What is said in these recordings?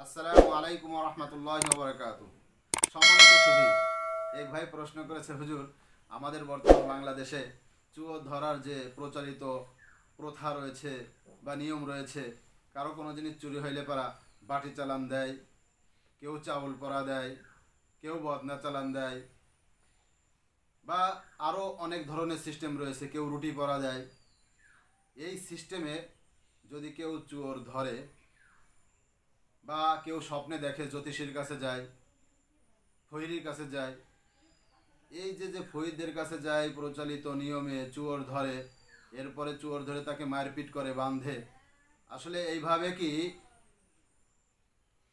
আসসালামু আলাইকুম ওয়া রাহমাতুল্লাহি ওয়া বারাকাতুহু। সম্মানিত সুধী, এক ভাই প্রশ্ন করেছে, হুজুর আমাদের বর্তমান বাংলাদেশে চুয়ো ধরার যে প্রচলিত প্রথা রয়েছে বা নিয়ম রয়েছে, কারো কোনো জিনিস চুরি হইলে পারা বাটি চালান দেয়, কেউ চাউল পরা দেয়, কেউ বদনা চালান দেয়, বা আরও অনেক ধরনের সিস্টেম রয়েছে, কেউ রুটি পরা দেয়। এই সিস্টেমে যদি কেউ চোর ধরে বা কেউ স্বপ্নে দেখে, জ্যোতিষীর কাছে যায়, ফহিরির কাছে যায়, এই যে ফহিরদের কাছে যায় প্রচলিত নিয়মে চুয়োর ধরে, এরপরে চুয়োর ধরে তাকে মারপিট করে বাঁধে, আসলে এইভাবে কি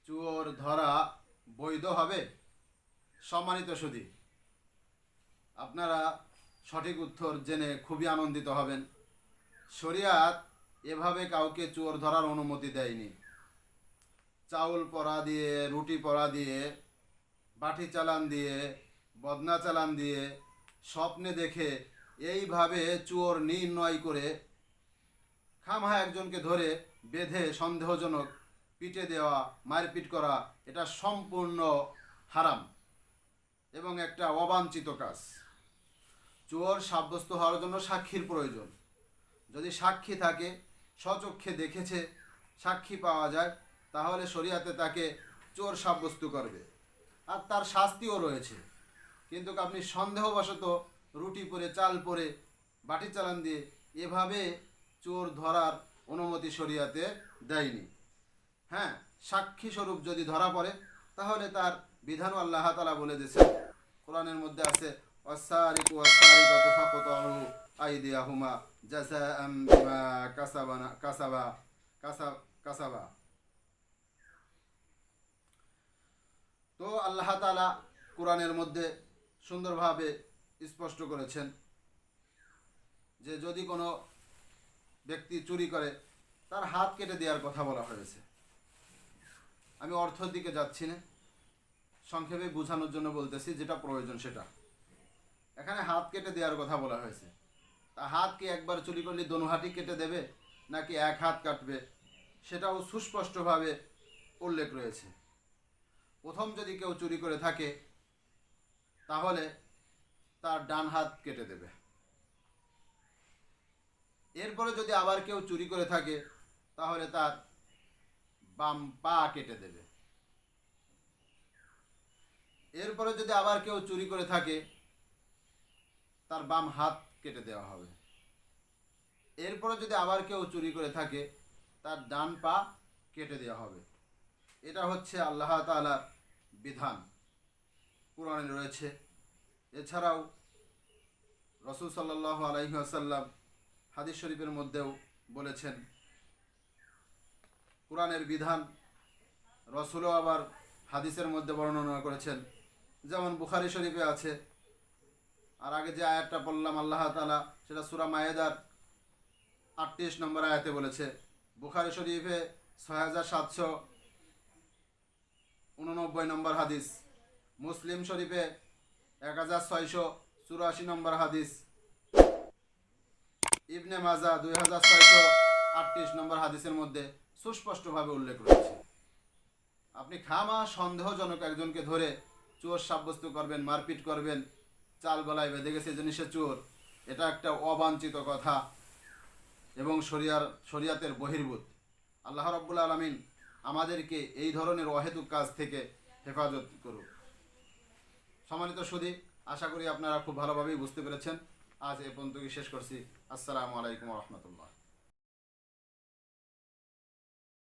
চুয়োর ধরা বৈধ হবে? সম্মানিত সুধী, আপনারা সঠিক উত্তর জেনে খুবই আনন্দিত হবেন। শরিয়াত এভাবে কাউকে চোর ধরার অনুমতি দেয়নি। চাউল পরা দিয়ে, রুটি পরা দিয়ে, বাটি চালান দিয়ে, বদনা চালান দিয়ে, স্বপ্নে দেখে এইভাবে চোর নির্ণয় করে খামহা একজনকে ধরে বেঁধে সন্দেহজনক পিটে দেওয়া, মারপিট করা, এটা সম্পূর্ণ হারাম এবং একটা অবাঞ্ছিত কাজ। চোর সাব্যস্ত হওয়ার জন্য সাক্ষীর প্রয়োজন। যদি সাক্ষী থাকে, স্বচক্ষে দেখেছে, সাক্ষী পাওয়া যায়, তাহলে শরিয়াতে তাকে চোর সাব্যস্ত করবে আর তার শাস্তিও রয়েছে। কিন্তু আপনি সন্দেহবশত রুটি পরে, চাল পরে, বাটি চালান দিয়ে এভাবে চোর ধরার অনুমতি শরিয়াতে দেয়নি। হ্যাঁ, সাক্ষী স্বরূপ যদি ধরা পড়ে তাহলে তার বিধানও আল্লাহ তাআলা বলে দিয়েছে। কোরআনের মধ্যে আছে, ওয়াসারিকু ওয়াসারিকাতু ফাকতাউ আইদিয়াহুমা জাযাআম বিমা কাসাবা। তো আল্লাহ তাআলা কোরআনের মধ্যে সুন্দরভাবে স্পষ্ট করেছেন যে যদি কোনো ব্যক্তি চুরি করে তার হাত কেটে দেওয়ার কথা বলা হয়েছে। আমি অর্থের দিকে যাচ্ছি না, সংক্ষেপে বোঝানোর জন্য বলতেছি, যেটা প্রয়োজন সেটা। এখানে হাত কেটে দেওয়ার কথা বলা হয়েছে। তা হাত কি একবার চুরি করলে দোনো হাতই কেটে দেবে নাকি এক হাত কাটবে, সেটাও সুস্পষ্টভাবে উল্লেখ রয়েছে। প্রথম যদি কেউ চুরি করে থাকে তাহলে তার ডান হাত কেটে দেবে। এরপরে যদি আবার কেউ চুরি করে থাকে তাহলে তার বাম পা কেটে দেবে। এরপরে যদি আবার কেউ চুরি করে থাকে তার বাম হাত কেটে দেওয়া হবে। এরপরে যদি আবার কেউ চুরি করে থাকে তার ডান পা কেটে দেওয়া হবে। এটা হচ্ছে আল্লাহ তাআলার বিধান, কোরআনে রয়েছে। এছাড়াও রাসূল সাল্লাল্লাহু আলাইহি ওয়াসাল্লাম হাদিস শরীফের মধ্যেও বলেছেন। কোরআনের বিধান রাসূলও আবার হাদিসের মধ্যে বর্ণনা করেছেন, যেমন বুখারী শরীফে আছে। আর আগে যে আয়াতটা বললাম আল্লাহ তাআলা, সেটা সূরা মায়েদার 38 নম্বর আয়াতে বলেছে। বুখারী শরীফে 6789 নম্বর হাদিস, মুসলিম শরীফে 1684 নম্বর হাদিস, ইবনে মাজা 2638 নম্বর হাদিসের মধ্যে সুস্পষ্টভাবে উল্লেখ রয়েছে। আপনি খামা সন্দেহজনক একজনকে ধরে চোর সাব্যস্ত করবেন, মারপিট করবেন, চাল গলায় বেঁধে গেছে জিনিসে চোর, এটা একটা অবাঞ্ছিত কথা এবং শরিয়াতের বহির্ভূত। আল্লাহ রাব্বুল আলামিন আমাদেরকে এই ধরনের অহেতুক কাজ থেকে হেফাজত করুক। সম্মানিত সুধী, আশা করি আপনারা খুব ভালোভাবেই বুঝতে পেরেছেন। আজ এ পর্যন্তই শেষ করছি। আসসালামু আলাইকুম ওয়া রাহমাতুল্লাহ।